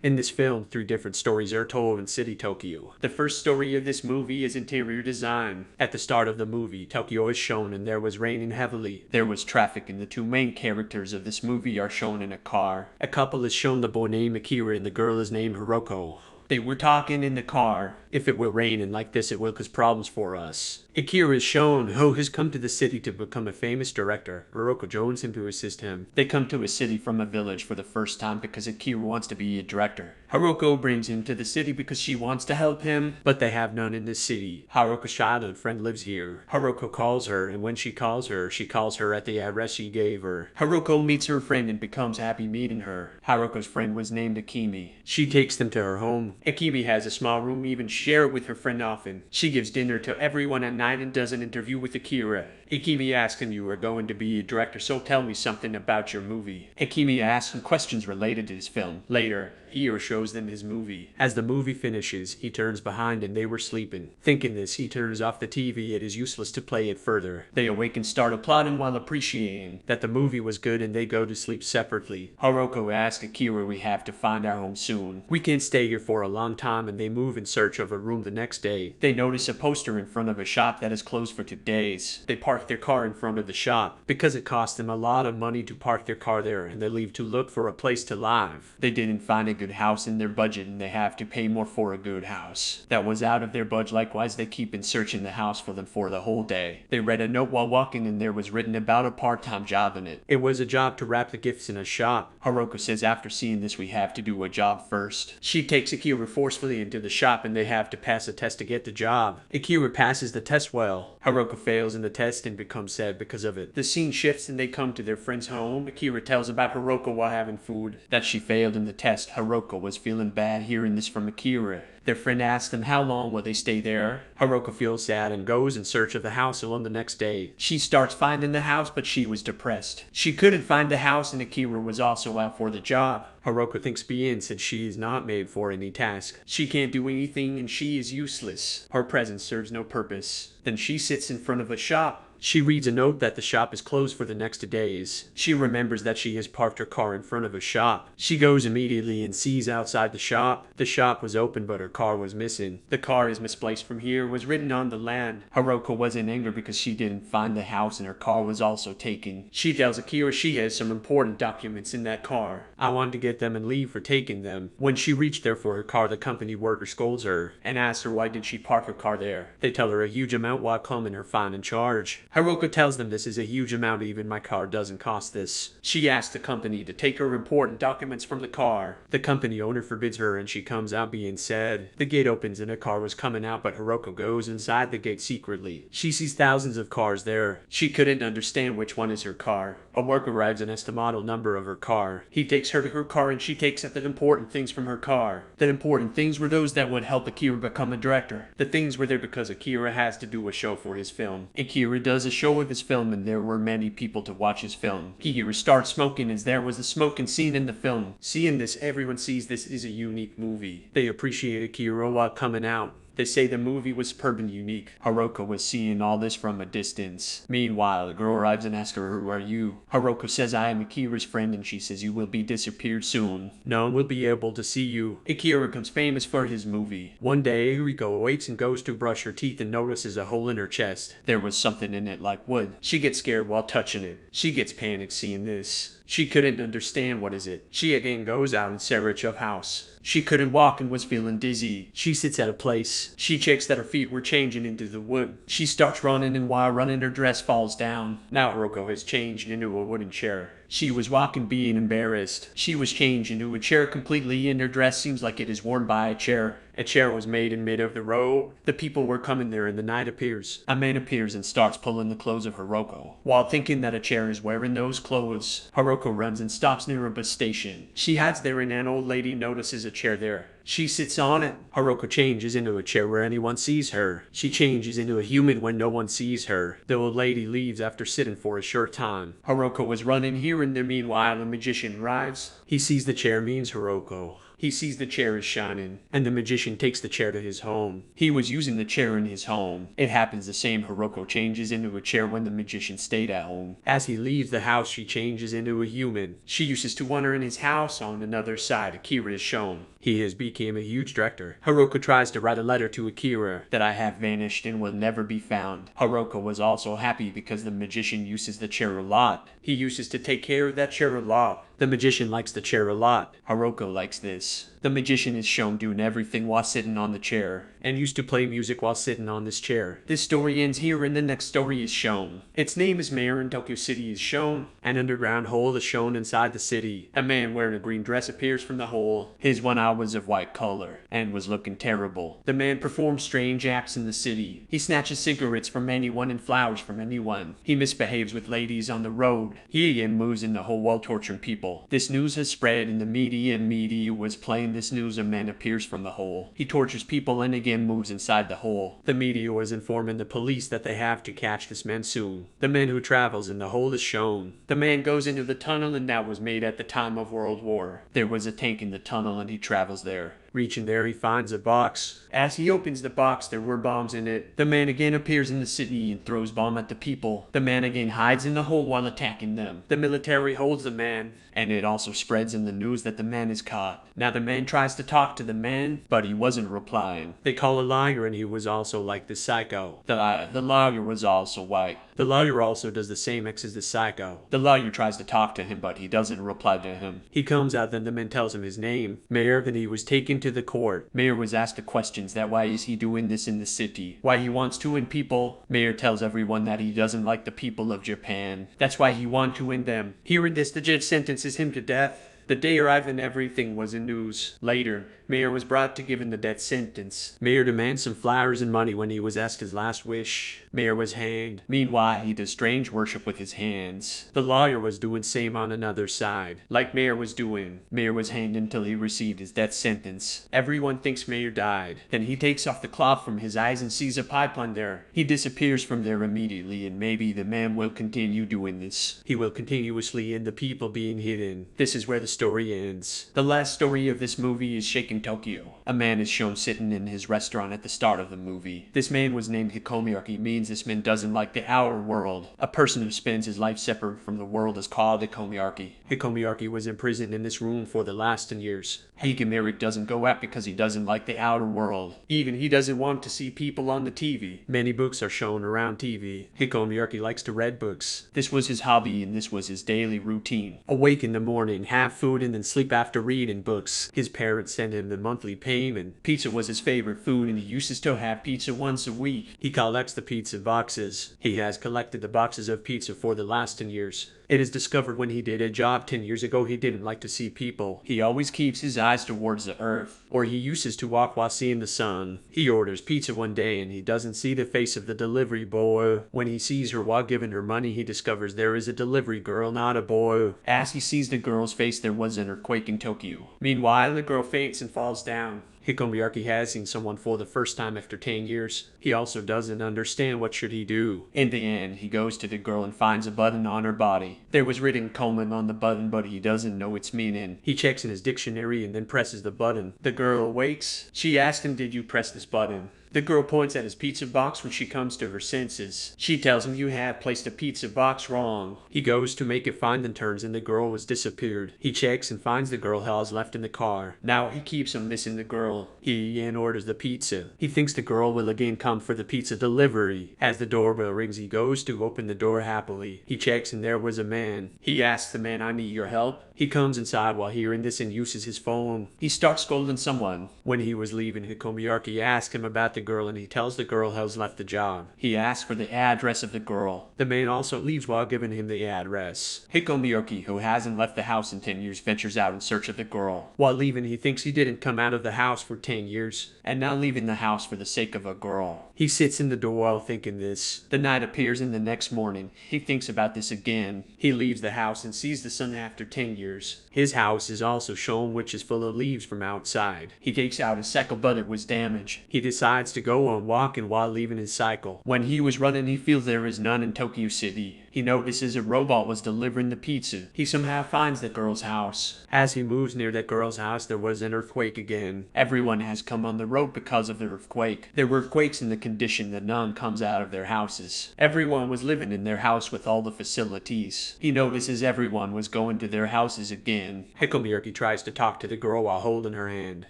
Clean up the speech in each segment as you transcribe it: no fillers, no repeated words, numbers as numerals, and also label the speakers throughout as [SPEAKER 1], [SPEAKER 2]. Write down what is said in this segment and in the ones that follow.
[SPEAKER 1] In this film, three different stories are told in City Tokyo. The first story of this movie is interior design. At the start of the movie, Tokyo is shown and there was raining heavily. There was traffic and the two main characters of this movie are shown in a car. A couple is shown, the boy named Akira and the girl is named Hiroko. They were talking in the car. If it will rain and like this, it will cause problems for us. Akira is shown who has come to the city to become a famous director. Hiroko joins him to assist him. They come to a city from a village for the first time because Akira wants to be a director. Hiroko brings him to the city because she wants to help him, but they have none in this city. Hiroko's childhood friend lives here. Hiroko calls her, and when she calls her at the address she gave her. Hiroko meets her friend and becomes happy meeting her. Hiroko's friend was named Akimi. She takes them to her home. Akimi has a small room, even share it with her friend often. She gives dinner to everyone at night and does an interview with Akira. Akimi asks him, "You are going to be a director, so tell me something about your movie." Akimi asks him questions related to his film. Later, Akira shows them his movie. As the movie finishes, he turns behind and they were sleeping. Thinking this, he turns off the TV. It is useless to play it further. They awake and start applauding while appreciating that the movie was good, and they go to sleep separately. Hiroko asks Akira, "We have to find our home soon. We can't stay here for a long time," and they move in search of a room the next day. They notice a poster in front of a shop that is closed for 2 days. They park their car in front of the shop because it cost them a lot of money to park their car there, and they leave to look for a place to live. They didn't find a good house in their budget and they have to pay more for a good house. That was out of their budget. Likewise, they keep in searching the house for them for the whole day. They read a note while walking and there was written about a part-time job in it. It was a job to wrap the gifts in a shop. Hiroko says, "After seeing this, we have to do a job first." She takes Akira forcefully into the shop and they have to pass a test to get the job. Akira passes the test well. Hiroko fails in the test and becomes sad because of it. The scene shifts and they come to their friend's home. Akira tells about Hiroko while having food. That she failed in the test. Hiroko was feeling bad hearing this from Akira. Their friend asks them how long will they stay there. Hiroko feels sad and goes in search of the house alone the next day. She starts finding the house, but she was depressed. She couldn't find the house and Akira was also out for the job. Hiroko thinks Bien said she is not made for any task. She can't do anything and she is useless. Her presence serves no purpose. Then she sits in front of a shop. She reads a note that the shop is closed for the next 2 days. She remembers that she has parked her car in front of a shop. She goes immediately and sees outside the shop. The shop was open, but her car was missing. "The car is misplaced from here" was written on the land. Hiroko was in anger because she didn't find the house and her car was also taken. She tells Akira she has some important documents in that car. "I want to get them and leave for taking them." When she reached there for her car, the company worker scolds her and asks her why did she park her car there. They tell her a huge amount while claiming her fine and charge. Hiroko tells them, "This is a huge amount, even my car doesn't cost this." She asks the company to take her important documents from the car. The company owner forbids her and she comes out being sad. The gate opens and a car was coming out, but Hiroko goes inside the gate secretly. She sees thousands of cars there. She couldn't understand which one is her car. A worker arrives and asks the model number of her car. He takes her to her car and she takes out the important things from her car. The important things were those that would help Akira become a director. The things were there because Akira has to do a show for his film. Akira does a show of his film and there were many people to watch his film. Akira starts smoking as there was a smoking scene in the film. Seeing this, everyone sees this is a unique movie. They appreciate Akira while coming out. They say the movie was superb and unique. Hiroko was seeing all this from a distance. Meanwhile, a girl arrives and asks her, "Who are you?" Hiroko says, "I am Akira's friend," and she says, "You will be disappeared soon. No one will be able to see you." Akira becomes famous for his movie. One day, Riko awakes and goes to brush her teeth and notices a hole in her chest. There was something in it like wood. She gets scared while touching it. She gets panicked seeing this. She couldn't understand what is it. She again goes out in search of house. She couldn't walk and was feeling dizzy. She sits at a place. She checks that her feet were changing into the wood. She starts running and while running her dress falls down. Now Hiroko has changed into a wooden chair. She was walking being embarrassed. She was changed into a chair completely and her dress seems like it is worn by a chair. A chair was made in mid of the road. The people were coming there and the night appears. A man appears and starts pulling the clothes of Hiroko. While thinking that a chair is wearing those clothes, Hiroko runs and stops near a bus station. She hides there and an old lady notices a chair there. She sits on it. Hiroko changes into a chair where anyone sees her. She changes into a human when no one sees her. The old lady leaves after sitting for a short time. Hiroko was running here and there. Meanwhile, a magician arrives. He sees the chair means Hiroko. He sees the chair is shining, and the magician takes the chair to his home. He was using the chair in his home. It happens the same. Hiroko changes into a chair when the magician stayed at home. As he leaves the house, she changes into a human. She uses to wander in his house. On another side, Akira is shown. He has become a huge director. Hiroko tries to write a letter to Akira that I have vanished and will never be found. Hiroko was also happy because the magician uses the chair a lot. He uses to take care of that chair a lot. The magician likes the chair a lot. Hiroko likes this. The magician is shown doing everything while sitting on the chair, and used to play music while sitting on this chair. This story ends here and the next story is shown. Its name is Mayor in Tokyo City is shown. An underground hole is shown inside the city. A man wearing a green dress appears from the hole. His one eye was of white color, and was looking terrible. The man performs strange acts in the city. He snatches cigarettes from anyone and flowers from anyone. He misbehaves with ladies on the road. He again moves in the whole while torturing people. This news has spread in the media and media was playing this news. A man appears from the hole. He tortures people and again moves inside the hole. The media was informing the police that they have to catch this man soon. The man who travels in the hole is shown. The man goes into the tunnel, and that was made at the time of World War. There was a tank in the tunnel and he travels there. Reaching there, he finds a box. As he opens the box, there were bombs in it. The man again appears in the city and throws bomb at the people. The man again hides in the hole while attacking them. The military holds the man, and it also spreads in the news that the man is caught. Now the man tries to talk to the man, but he wasn't replying. They call a lawyer, and he was also like the psycho. The lawyer was also white. The lawyer also does the same acts as the psycho. The lawyer tries to talk to him, but he doesn't reply to him. He comes out, then the man tells him his name, Mayor, then he was taken to the court. Mayor was asked the questions that why is he doing this in the city? Why he wants to end people? Mayor tells everyone that he doesn't like the people of Japan. That's why he wants to end them. Hearing this, the judge sentences him to death. The day arrived and everything was in news. Later, Mayor was brought to given the death sentence. Mayor demands some flowers and money when he was asked his last wish. Mayor was hanged. Meanwhile, he does strange worship with his hands. The lawyer was doing same on another side. Like Mayor was doing. Mayor was hanged until he received his death sentence. Everyone thinks Mayor died. Then he takes off the cloth from his eyes and sees a pipeline there. He disappears from there immediately, and maybe the man will continue doing this. He will continuously end the people being hidden. This is where the story ends. The last story of this movie is Shaken Tokyo. A man is shown sitting in his restaurant at the start of the movie. This man was named Hikomiaki, means this man doesn't like the outer world. A person who spends his life separate from the world is called Hikomiaki. Hikomiaki was imprisoned in this room for the last 10 years. Hikomiaki doesn't go out because he doesn't like the outer world. Even he doesn't want to see people on the TV. Many books are shown around TV. Hikomiaki likes to read books. This was his hobby and this was his daily routine. Awake in the morning, have food, and then sleep after reading books. His parents send him the monthly payment. Pizza was his favorite food and he used to have pizza once a week. He collects the pizza boxes. He has collected the boxes of pizza for the last 10 years. It is discovered when he did a job 10 years ago he didn't like to see people. He always keeps his eyes towards the earth, or he uses to walk while seeing the sun. He orders pizza one day and he doesn't see the face of the delivery boy. When he sees her while giving her money, he discovers there is a delivery girl, not a boy. As he sees the girl's face, there was an earthquake in Tokyo. Meanwhile, the girl faints and falls down. Hikomiaki has seen someone for the first time after 10 years. He also doesn't understand what should he do. In the end, he goes to the girl and finds a button on her body. There was written Coleman on the button, but he doesn't know its meaning. He checks in his dictionary and then presses the button. The girl awakes. She asks him, "Did you press this button?" The girl points at his pizza box when she comes to her senses. She tells him, "You have placed a pizza box wrong." He goes to make it find and turns and the girl was disappeared. He checks and finds the girl has left in the car. Now he keeps on missing the girl. He again orders the pizza. He thinks the girl will again come for the pizza delivery. As the doorbell rings, he goes to open the door happily. He checks and there was a man. He asks the man, "I need your help." He comes inside while hearing this and uses his phone. He starts scolding someone. When he was leaving, Hikomiaki asks him about the girl and he tells the girl has left the job. He asks for the address of the girl. The man also leaves while giving him the address. Hikomiaki, who hasn't left the house in 10 years, ventures out in search of the girl. While leaving, he thinks he didn't come out of the house for 10 years, and now leaving the house for the sake of a girl. He sits in the door while thinking this. The night appears and the next morning, he thinks about this again. He leaves the house and sees the sun after 10 years. His house is also shown, which is full of leaves from outside. He takes out his cycle, but it was damaged. He decides to go on walking while leaving his cycle. When he was running, he feels there is none in Tokyo City. He notices a robot was delivering the pizza. He somehow finds the girl's house. As he moves near that girl's house, there was an earthquake again. Everyone has come on the road because of the earthquake. There were quakes in the condition that none comes out of their houses. Everyone was living in their house with all the facilities. He notices everyone was going to their houses again. Hickelmierke tries to talk to the girl while holding her hand.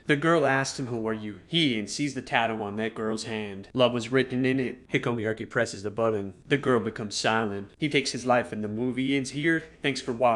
[SPEAKER 1] The girl asks him, "Who are you?" He and sees the tattoo on that girl's hand. Love was written in it. Hickelmierke presses the button. The girl becomes silent. He takes his life and the movie ends here. Thanks for watching.